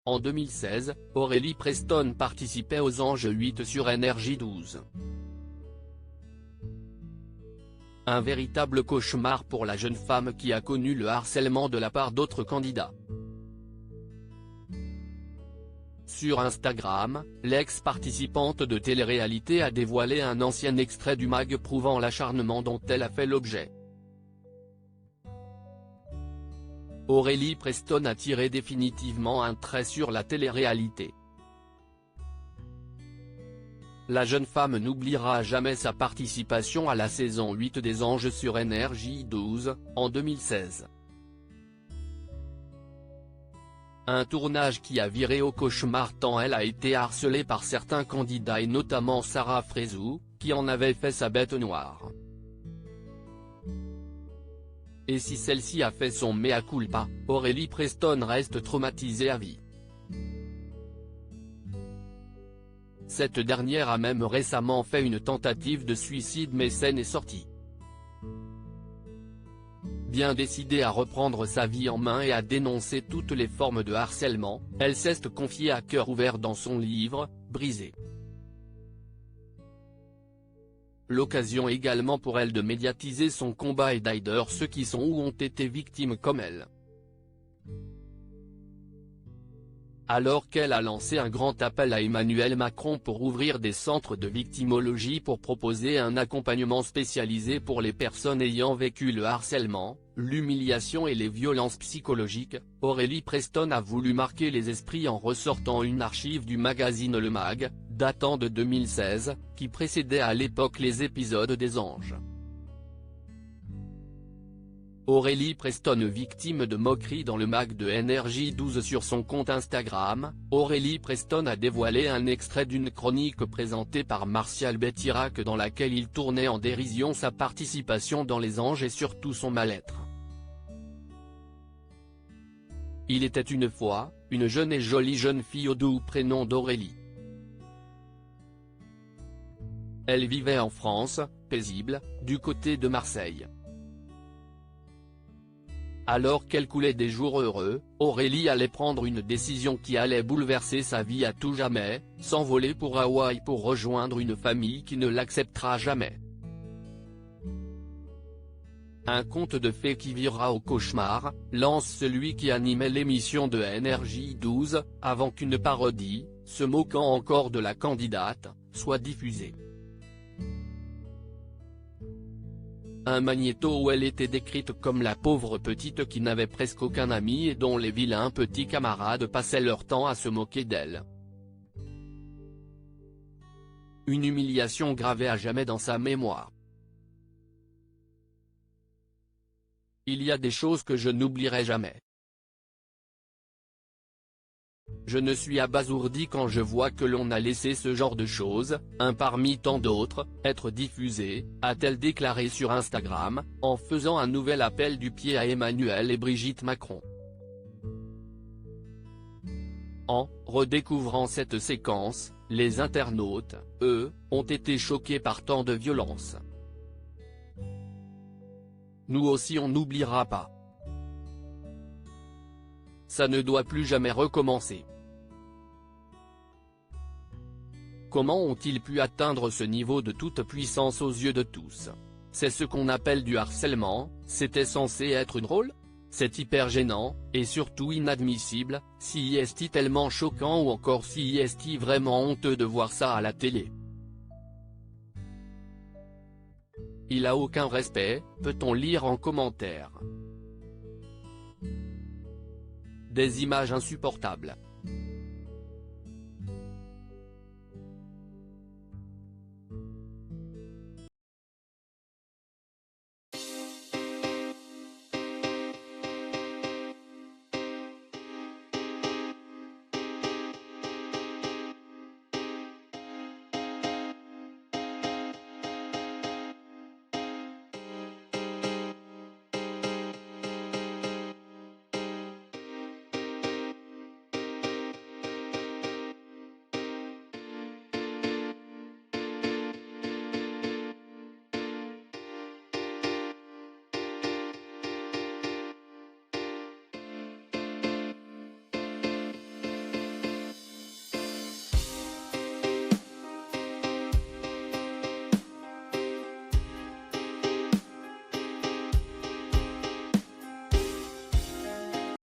En 2016, Aurélie Preston participait aux Anges 8 sur Énergie 12. Un véritable cauchemar pour la jeune femme qui a connu le harcèlement de la part d'autres candidats. Sur Instagram, l'ex-participante de télé-réalité a dévoilé un ancien extrait du mag prouvant l'acharnement dont elle a fait l'objet. Aurélie Preston a tiré définitivement un trait sur la télé-réalité. La jeune femme n'oubliera jamais sa participation à la saison 8 des Anges sur Énergie 12, en 2016. Un tournage qui a viré au cauchemar tant elle a été harcelée par certains candidats et notamment Sarah Frézou, qui en avait fait sa bête noire. Et si celle-ci a fait son mea culpa, Aurélie Preston reste traumatisée à vie. Cette dernière a même récemment fait une tentative de suicide mais s'en est sortie. Bien décidée à reprendre sa vie en main et à dénoncer toutes les formes de harcèlement, elle s'est confiée à cœur ouvert dans son livre, Brisée. L'occasion également pour elle de médiatiser son combat et d'aider ceux qui sont ou ont été victimes comme elle. Alors qu'elle a lancé un grand appel à Emmanuel Macron pour ouvrir des centres de victimologie pour proposer un accompagnement spécialisé pour les personnes ayant vécu le harcèlement, l'humiliation et les violences psychologiques, Aurélie Preston a voulu marquer les esprits en ressortant une archive du magazine Le Mag, datant de 2016, qui précédait à l'époque les épisodes des Anges. Aurélie Preston victime de moqueries dans le mag de Énergie 12 sur son compte Instagram, Aurélie Preston a dévoilé un extrait d'une chronique présentée par Martial Bétirac dans laquelle il tournait en dérision sa participation dans les Anges et surtout son mal-être. Il était une fois, une jeune et jolie jeune fille au doux prénom d'Aurélie. Elle vivait en France, paisible, du côté de Marseille. Alors qu'elle coulait des jours heureux, Aurélie allait prendre une décision qui allait bouleverser sa vie à tout jamais, s'envoler pour Hawaï pour rejoindre une famille qui ne l'acceptera jamais. Un conte de fées qui virera au cauchemar, lance celui qui animait l'émission de Énergie 12, avant qu'une parodie, se moquant encore de la candidate, soit diffusée. Un magnéto où elle était décrite comme la pauvre petite qui n'avait presque aucun ami et dont les vilains petits camarades passaient leur temps à se moquer d'elle. Une humiliation gravée à jamais dans sa mémoire. Il y a des choses que je n'oublierai jamais. Je ne suis abasourdi quand je vois que l'on a laissé ce genre de choses, un parmi tant d'autres, être diffusé, a-t-elle déclaré sur Instagram, en faisant un nouvel appel du pied à Emmanuel et Brigitte Macron. En redécouvrant cette séquence, les internautes, eux, ont été choqués par tant de violence. Nous aussi on n'oubliera pas. Ça ne doit plus jamais recommencer. Comment ont-ils pu atteindre ce niveau de toute puissance aux yeux de tous? C'est ce qu'on appelle du harcèlement, c'était censé être drôle? C'est hyper gênant, et surtout inadmissible, si est-il tellement choquant ou encore si est-il vraiment honteux de voir ça à la télé. Il a aucun respect, peut-on lire en commentaire. Des images insupportables.